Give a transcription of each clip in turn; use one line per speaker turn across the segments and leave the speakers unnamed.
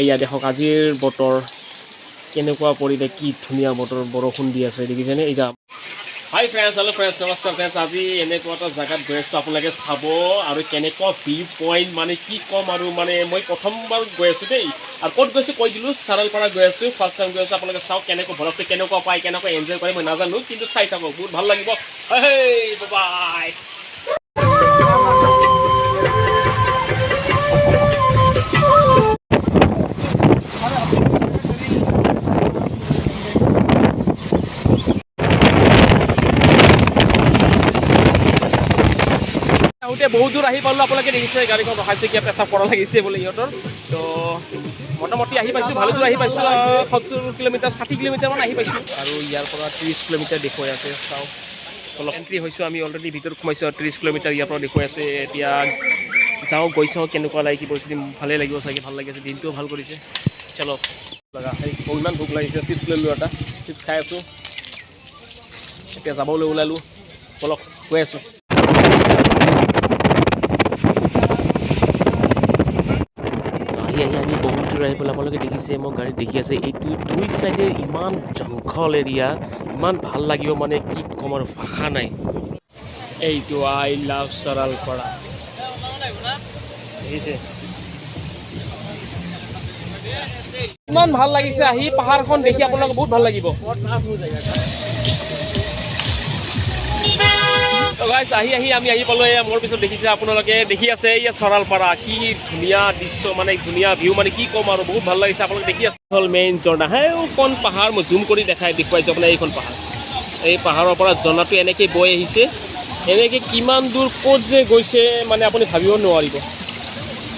এয়া দেখক আজিৰ বতৰ কেনেকুৱা পৰিলে কি ধুনীয়া বতৰ বৰষুণ দি আছে দেখিছেনে এই যাম হাই ফ্ৰেণ্ডছ হেল্ল' ফ্ৰেণ্ডছ নমস্কাৰ ফ্ৰেণ্ডছ আজি এনেকুৱা এটা জেগাত গৈ আছোঁ আপোনালোকে চাব আৰু কেনেকুৱা ভিউ পইণ্ট মানে কি ক'ম আৰু মানে মই প্ৰথমবাৰ গৈ আছোঁ দেই আৰু ক'ত গৈছোঁ কৈ দিলোঁ চাৰালপাৰা গৈ আছোঁ ফাৰ্ষ্ট টাইম গৈ আছোঁ আপোনালোকে চাওক কেনেকুৱা ভ্লগটো কেনেকুৱা পায় কেনেকুৱা এনজয় কৰে মই নাজানো কিন্তু চাই থাকক বহুত ভাল লাগিব হেই বাই বহুত দূৰ আহি পালোঁ আপোনালোকে দেখিছে গাড়ীখন ৰখাইছে কিয় পেচাব কৰা লাগিছে বোলে ইহঁতৰ তো মোটামুটি আহি পাইছোঁ ভালে দূৰ আহি পাইছোঁ 70 কিলোমিটাৰ 60 কিলোমিটাৰমান আহি পাইছোঁ আৰু ইয়াৰ পৰা 30 কিলোমিটাৰ দেখুৱাই আছে চাওক অলপ এণ্ট্ৰি হৈছোঁ আমি অলৰেডি ভিতৰত সোমাইছোঁ 30 কিলোমিটাৰ ইয়াৰ পৰা দেখুৱাই আছে এতিয়া যাওঁ গৈ চাওঁ কেনেকুৱা লাগে কি পৰিস্থিতি ভালেই লাগিব চাগে ভাল লাগিছে দিনটোও ভাল কৰিছে চলক লগা ইমান ভোক লাগিছে চিপছ লৈ লোৱা এটা চিপছ খাই আছোঁ এতিয়া যাবলৈ ওলালোঁ বলক গৈ আছোঁ আমি বহুত দূৰ আহি পেলাই আপোনালোকে দেখিছে মই গাড়ীত দেখি আছে এইটো দুই চাইডে ইমান জংঘল এৰিয়া ইমান ভাল লাগিব মানে কি ক'ম আৰু ভাষা নাই এইটো আই লাভ চাৰালপাৰা দেখিছে ইমান ভাল লাগিছে আহি পাহাৰখন দেখি আপোনালোকে বহুত ভাল লাগিব আমি আহি পালোঁ এয়া মোৰ পিছত দেখিছে আপোনালোকে দেখি আছে এয়া চৰালপাৰা কি ধুনীয়া দৃশ্য মানে ধুনীয়া ভিউ মানে কি ক'ম আৰু বহুত ভাল লাগিছে আপোনালোকে দেখি আছে হ'ল মেইন ঝৰ্ণা সেইখন পাহাৰ মই জুম কৰি দেখুৱাইছোঁ আপোনাৰ এইখন পাহাৰ এই পাহাৰৰ পৰা ঝৰ্ণাটো এনেকৈ বৈ আহিছে এনেকৈ কিমান দূৰ ক'ত যে গৈছে মানে আপুনি ভাবিব নোৱাৰিব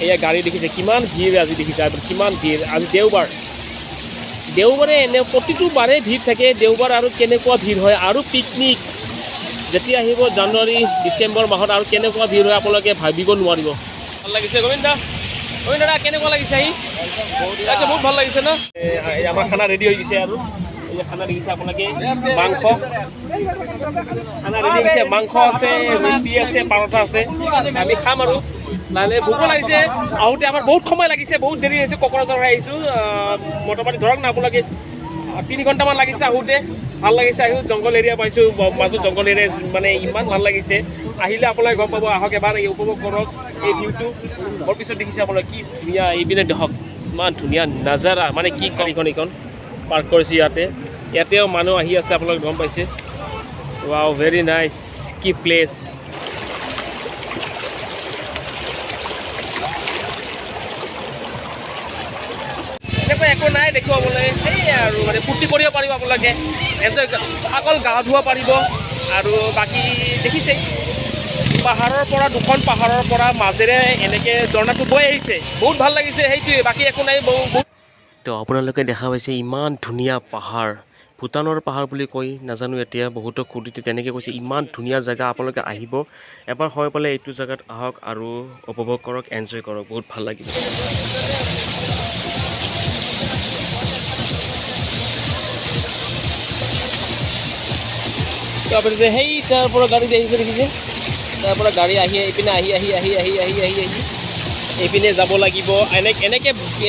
এয়া গাড়ী দেখিছে কিমান ভিৰ আজি দেখিছে কিমান ভিৰ আজি দেওবাৰে এনে প্ৰতিটো বাৰে ভিৰ থাকে দেওবাৰ আৰু কেনেকুৱা ভিৰ হয় আৰু পিকনিক যেতিয়া আহিব জানুৱাৰী ডিচেম্বৰ মাহত আৰু কেনেকুৱা ভিৰ হয় আপোনালোকে ভাবিব নোৱাৰিব ভাল লাগিছে গোবিন্দা কেনেকুৱা লাগিছে আহি বহুত ভাল লাগিছে ন আমাৰ খানা ৰেডি হৈ গৈছে আৰু এই খানা দেখিছে আপোনালোকে মাংস খানা ৰেডি হৈ গৈছে মাংস আছে ৰুটি আছে পাৰঠা আছে আমি খাম আৰু নহ'লে ভোকো লাগিছে আহোঁতে আমাৰ বহুত সময় লাগিছে বহুত দেৰি হৈছে কোকৰাঝাৰ হৈ আহিছোঁ মোটামুটি ধৰক না আপোনালোকে 3 ঘণ্টামান লাগিছে আহোঁতে ভাল লাগিছে আহিও জংঘল এৰিয়া পাইছোঁ মাজত জংঘল এৰিয়া মানে ইমান ভাল লাগিছে আহিলে আপোনালোকে গম পাব আহক এবাৰ এই উপভোগ কৰক এই ভিউটো মোৰ পিছত দেখিছে আপোনালোকে কি ধুনীয়া এইপিনে দেখক ইমান ধুনীয়া নাজাৰা মানে কি এইখন পাৰ্ক কৰিছে ইয়াতেও মানুহ আহি আছে আপোনালোকে গম পাইছে ৱাও ভেৰি নাইচ কি প্লেচ এনেকুৱা একো নাই দেখুৱাবলৈ সেয়াই আৰু মানে ফূৰ্তি কৰিব পাৰিব আপোনালোকে এনজয় অকল গা ধুব পাৰিব আৰু বাকী দেখিছে পাহাৰৰ পৰা দুখন পাহাৰৰ পৰা মাজেৰে এনেকৈ ঝৰ্ণাটো বৈ আহিছে বহুত ভাল লাগিছে সেইটোৱে বাকী একো নাই বহুত তো আপোনালোকে দেখা পাইছে ইমান ধুনীয়া পাহাৰ ভূটানৰ পাহাৰ বুলি কৈ নাজানো এতিয়া বহুতো কুৰ্তিতে তেনেকৈ কৈছে ইমান ধুনীয়া জেগা আপোনালোকে আহিব এবাৰ সময় পালে এইটো জেগাত আহক আৰু উপভোগ কৰক এনজয় কৰক বহুত ভাল লাগিব তাৰপৰা যে সেই তাৰ পৰা গাড়ী আহিছে দেখিছে তাৰ পৰা গাড়ী আহি এইপিনে আহি এইপিনে যাব লাগিব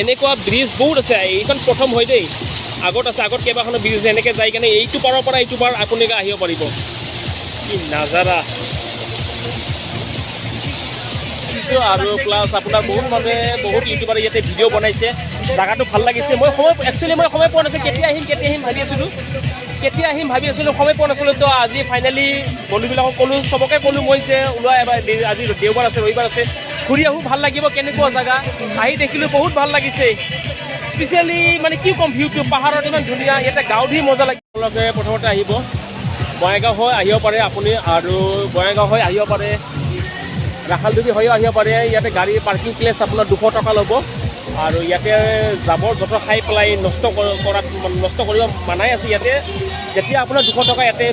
এনেকুৱা ব্ৰিজ বহুত আছে এইখন প্ৰথম হয় দেই আগত আছে আগত কেইবাখনো ব্ৰিজ আছে এনেকৈ যাই কেনে এইটো পাৰৰ পৰা এইটো পাৰ আপোনালোকে আহিব পাৰিব কি নাজাৰা আৰু প্লাছ আপোনাৰ বহুত মানুহে বহুত ইউটিউবাৰে ইয়াতে ভিডিঅ' বনাইছে জেগাটো ভাল লাগিছে মই সময় পোৱা নাছিলোঁ কেতিয়া আহিম ভাবি আছিলোঁ সময় পোৱা নাছিলোঁ তো আজি ফাইনেলি বন্ধুবিলাকক ক'লোঁ চবকে ক'লোঁ মই যে ওলোৱা এবাৰ আজি দেওবাৰ আছে ৰবিবাৰ আছে ঘূৰি আহোঁ ভাল লাগিব কেনেকুৱা জেগা আহি দেখিলোঁ বহুত ভাল লাগিছে স্পেচিয়েলি মানে কি ক'ম ভিউটো পাহাৰত ইমান ধুনীয়া ইয়াতে গাঁও ধুই মজা লাগে আপোনালোকে প্ৰথমতে আহিব বঙাইগাঁও হৈ আহিব পাৰে আপুনি আৰু বঙাইগাঁও হৈ আহিব পাৰে ৰাখালডুবি হৈও আহিব পাৰে ইয়াতে গাড়ীৰ পাৰ্কিং প্লেচ আপোনাৰ 200 টকা ল'ব আৰু ইয়াতে জাবৰ জোঁথৰ খাই পেলাই নষ্ট কৰিব মানাই আছে ইয়াতে যেতিয়া আপোনাৰ 200 টকা ইয়াতে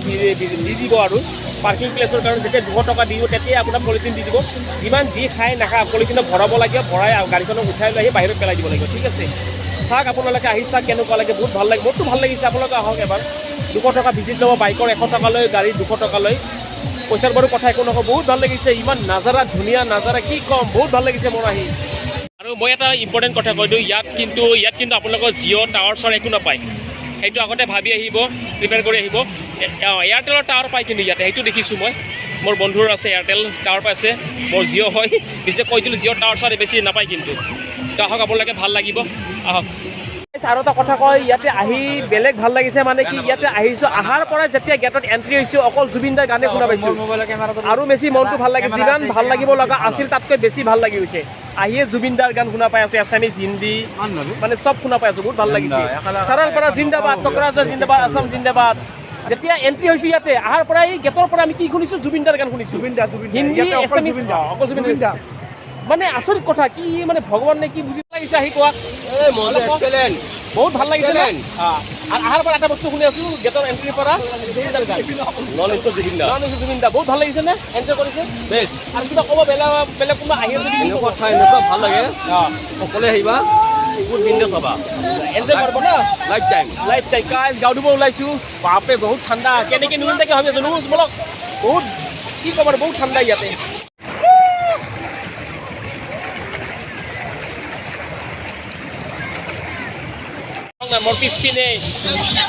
দি দিব আৰু পাৰ্কিং প্লেচৰ কাৰণে যেতিয়া 200 টকা দিব তেতিয়া আপোনাৰ পলিথিন দি দিব যিমান যি খাই নাখায় পলিথিনত ভৰাব লাগিব ভৰাই গাড়ীখনক উঠাই লৈ আহি বাহিৰত পেলাই দিব লাগিব ঠিক আছে চাওক আপোনালোকে আহি চাওক কেনেকুৱা লাগে বহুত ভাল লাগে মোৰতো ভাল লাগিছে আপোনালোকে আহক এবাৰ 200 টকা ভিজিট ল'ব বাইকৰ 100 টকা লৈ গাড়ী 200 টকা লৈ পইচাৰ বাৰু কথা একো নকওঁ বহুত ভাল লাগিছে ইমান নাজাৰা ধুনীয়া নাজাৰা কি ক'ম বহুত ভাল লাগিছে মোৰ আহি আৰু মই এটা ইম্পৰ্টেণ্ট কথা কৈ দিওঁ, ইয়াত কিন্তু আপোনালোকৰ জিঅ' টাৱাৰ চাৱাৰ একো নাপায়। সেইটো আগতে ভাবি আহিব, প্ৰিপেয়াৰ কৰি আহিব। এয়াৰটেলৰ টাৱাৰ পায় কিন্তু ইয়াতে, সেইটো দেখিছোঁ মই। মোৰ বন্ধুৰ আছে এয়াৰটেল টাৱাৰ পাইছে, মোৰ জিঅ' হয়, নিজে কৈ দিলোঁ জিঅ' টাৱাৰ চাৱাৰ বেছি নাপায় কিন্তু। তো আহক, আপোনালোকে ভাল লাগিব, আহক। আৰু এটা কথা কয়, ইয়াতে আহি বেলেগ ভাল লাগিছে, মানে কি ইয়াতে আহিছোঁ, অহাৰ পৰা যেতিয়া গেটত এণ্ট্ৰি হৈছোঁ অকল জুবিন দাৰ গানে শুনা পাইছোঁ, আৰু বেছি মনটো ভাল লাগিছে। যিমান ভাল লাগিব লগা আছিল তাতকৈ বেছি ভাল লাগি গৈছে। আহিয়ে জুবিন দাৰ গান শুনা পাই আছোঁ, এছামিজ, হিন্দী, মানে চব শুনা পাই আছোঁ, বহুত ভাল লাগিছে। সৰলপাৰা জিন্দাবাদ, কোকৰাঝাৰ জিন্দাবাদ, আছাম জিন্দাবাদ। যেতিয়া এণ্ট্ৰি হৈছোঁ ইয়াতে, অহাৰ পৰা এই গেটৰ পৰা আমি কি শুনিছোঁ, জুবিন দাৰ গান শুনিছোঁ, হিন্দী, এছামিজ, অকল জুবিন দা। মানে আচৰিত কথা, কি মানে ভগৱান নে কি বুজি লাগিছে আহি কোৱা। বহুত ভাল লাগিছে। অহাৰ পৰা এটা বস্তু শুনি আছোঁ, গেটৰ এণ্ট্ৰিৰ পৰা জুবিন দা, বহুত ভাল লাগিছে নে? এনজয় কৰিছে আৰু কিবা ক'ব বেলেগ কোনোবা আহি আছে
ভাল লাগে, সকলোৱে আহিবা,
এনজয় কৰিব না, লাইফ টাইম। গাইজ গাঁও ধুব ওলাইছোঁ, বাপৰে বহুত ঠাণ্ডা। কেনেকৈ নুন থাকে ভাবি আছোঁ, নুজ বলক, বহুত কি ক'ব আৰু বহুত ঠাণ্ডা ইয়াতে। মোৰ পিছপিনে,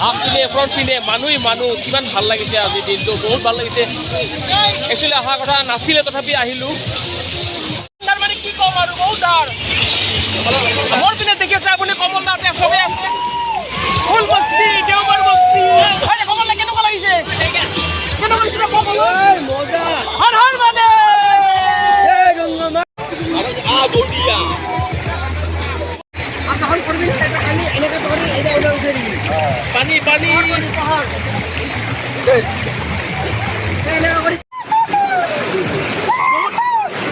আগপিনে, ফ্ৰণ্ট পিনে মানুহ কিমান ভাল লাগিছে আজি দিনটো, বহুত ভাল লাগিছে। একচুৱেলি অহা কথা নাছিলে, তথাপি আহিলোঁ। তাৰ মানে কি ক'ম আৰু, বহুত ডাৰ। মোৰ পিনে দেখি আছে আপুনি, কমল দাঁতে চবেই আছে, ফুল বস্তি, দেওবাৰ বস্তি। কমল দা কেনেকুৱা লাগিছে? হৰ হৰ মানে পানী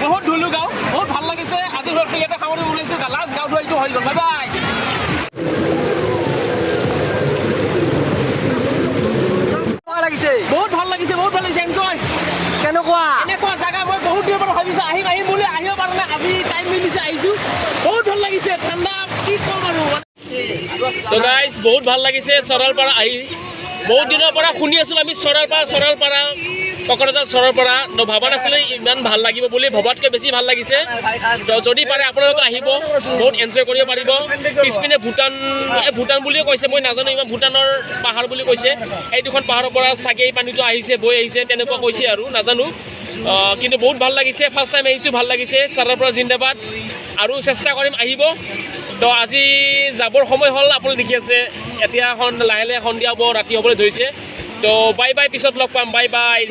বহুত ধুলো গাঁও, বহুত ভাল লাগিছে। আজি ইয়াতে খাবলৈ ওলাইছোঁ, লাষ্ট গাঁও ধোৱা এইটো হৈ গ'ল। Bye bye. বহুত ভাল লাগিছে, এনজয়। এনেকুৱা জেগা মই বহুত দিনৰ পৰা ভাবিছোঁ, আহিম বুলি, আহিব পৰা নাই, আজি টাইম মিলিছে, আহিছোঁ। বহুত ভাল লাগিছে, ঠাণ্ডা, কি ক'ম আৰু। তো গাইজ বহুত ভাল লাগিছে চৰলপাৰা আহি। বহুত দিনৰ পৰা শুনি আছিলোঁ আমি চৰলপাৰা কোকৰাঝাৰ চৰলপাৰা, তো ভবা নাছিলোঁ ইমান ভাল লাগিব বুলি, ভবাতকৈ বেছি ভাল লাগিছে। যদি পাৰে আপোনালোকে আহিব, বহুত এনজয় কৰিব পাৰিব। পিছপিনে ভূটান বুলিও কৈছে, মই নাজানো, ইমান ভূটানৰ পাহাৰ বুলি কৈছে। এই দুখন পাহাৰৰ পৰা চাগে এই পানীটো আহিছে, বৈ আহিছে, তেনেকুৱা কৈছে আৰু নাজানো। কিন্তু বহুত ভাল লাগিছে, ফাৰ্ষ্ট টাইম আহিছোঁ, ভাল লাগিছে। চৰলপাৰা জিন্দাবাদ, আৰু চেষ্টা কৰিম আহিব। তো আজি যাবৰ সময় হ'ল, আপুনি দেখি আছে। এতিয়া লাহে লাহে সন্ধিয়া হ'ব, ৰাতি হ'বলৈ ধৰিছে। তো বাই বাই, পিছত লগ পাম, বাই বাই।